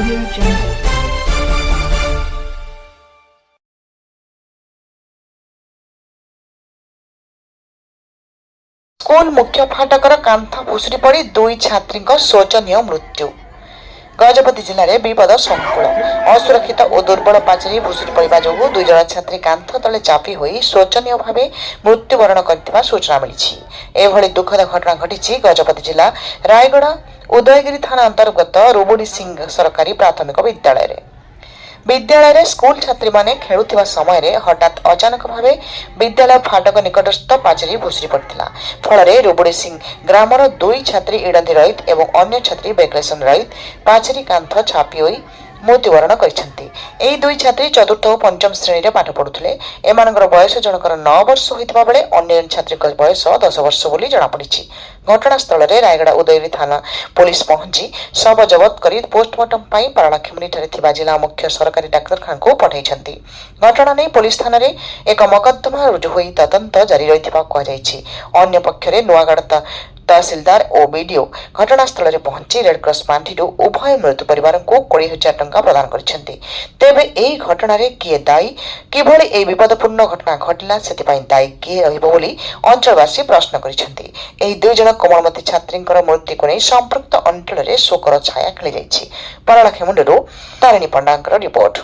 Audio Jungle. School ମୁଖ୍ୟ ଫାଟକର କାନ୍ଥ ଭୁଶୁଡ଼ି ପଡ଼ି ଦୁଇ ଛାତ୍ରୀଙ୍କ ଶୋଚନୀୟ ମୃତ୍ୟୁ। ଗଜପତି ଜିଲ୍ଲାରେ ବିପଦ ସଂକୁଳ। ଅସୁରକ୍ଷିତ ଓ ଦୁର୍ବଳ ପାଚେରୀ ଭୁଶୁଡ଼ି ପଡ଼ିବା ଯୋଗୁଁ ଦୁଇ ଜଣ ଛାତ୍ରୀ କାନ୍ଥ ତଳେ ଚାପି ହୋଇ ଶୋଚନୀୟ ଭାବେ ମୃତ୍ୟୁବରଣ କରିଥିବା ସୂଚନା ମିଳିଛି। ଏଭଳି ଦୁଃଖଦ ଘଟଣା ଘଟିଛି ଗଜପତି ଜିଲ୍ଲା ରାୟଗଡ଼ା ଉଦୟଗିରି ଥାନା ଅନ୍ତର୍ଗତ ରୁବୁଡ଼ି ସିଂ ସରକାରୀ ପ୍ରାଥମିକ ବିଦ୍ୟାଳୟରେ। ବିଦ୍ୟାଳୟରେ ସ୍କୁଲ ଛାତ୍ରୀମାନେ ଖେଳୁଥିବା ସମୟରେ ହଠାତ୍ ଅଚାନକ ଭାବେ ବିଦ୍ୟାଳୟ ଫାଟକ ନିକଟସ୍ଥ ପାଚେରୀ ଭୁଶୁଡ଼ି ପଡ଼ିଥିଲା। ଫଳରେ ରୁବୁଡ଼ି ସିଂ ଗ୍ରାମର ଦୁଇ ଛାତ୍ରୀ ଇଡନ୍ଧି ରଇତ ଏବଂ ଅନ୍ୟ ଛାତ୍ରୀ ବେକଲେସନ ରଇତ ପାଚେରୀ କାନ୍ଥ ଛାପି ହୋଇ ମୃତ୍ୟୁବରଣ କରିଛନ୍ତି। ଏହି ଦୁଇ ଛାତ୍ରୀ ଚତୁର୍ଥ ଓ ପଞ୍ଚମ ଶ୍ରେଣୀରେ ପାଠ ପଢୁଥିଲେ। ଏମାନଙ୍କର ବୟସ ଜଣକର 9 ବର୍ଷ ହୋଇଥିବା ବେଳେ ଅନ୍ୟ ଛାତ୍ରୀଙ୍କ ବୟସ 10 ବର୍ଷ ବୋଲି ଜଣାପଡ଼ିଛି। ଘଟଣାସ୍ଥଳରେ ରାୟଗଡ଼ା ଉଦୟଗିରି ଥାନା ପୋଲିସ ପହଞ୍ଚି ଶବ ଜବତ କରି ପୋଷ୍ଟମର୍ଟମ ପାଇଁ ପାରଳାଖେମୁଣ୍ଡିଠାରେ ଥିବା ଜିଲ୍ଲା ମୁଖ୍ୟ ସରକାରୀ ଡାକ୍ତରଖାନାକୁ ପଠାଇଛନ୍ତି। ଘଟଣା ନେଇ ପୋଲିସ ଥାନାରେ ଏକ ମକଦ୍ଦମା ରୁଜୁ ହୋଇ ତଦନ୍ତ ଜାରି ରହିଥିବା କୁହାଯାଇଛି। ଅନ୍ୟ ପକ୍ଷରେ ନୂଆଗଡ଼ ତହସିଲଦାର ଓ ବିଡିଓ ଘଟଣାସ୍ଥଳରେ ପହଞ୍ଚି ରେଡ୍କ୍ରସ ପାଣ୍ଠିରୁ ଉଭୟ ମୃତ ପରିବାରଙ୍କୁ 20,000 ଟଙ୍କା ପ୍ରଦାନ କରିଛନ୍ତି। ତେବେ ଏହି ଘଟଣାରେ କିଏ ଦାୟୀ, କିଭଳି ଏହି ବିପଦପୂର୍ଣ୍ଣ ଘଟଣା ଘଟିଲା, ସେଥିପାଇଁ ଦାୟୀ କିଏ ରହିବ ବୋଲି ଅଞ୍ଚଳବାସୀ ପ୍ରଶ୍ନ କରିଛନ୍ତି। ଏହି ଦୁଇ ଜଣ କୋମଳମତୀ ଛାତ୍ରୀଙ୍କର ମୃତ୍ୟୁକୁ ନେଇ ସମ୍ପୃକ୍ତ ଅଞ୍ଚଳରେ ଶୋକର ଛାୟା ଖେଳିଯାଇଛି। ପାରଳାଖେମୁଣ୍ଡିରୁ ତାରିଣୀ ପଣ୍ଡାଙ୍କର ରିପୋର୍ଟ।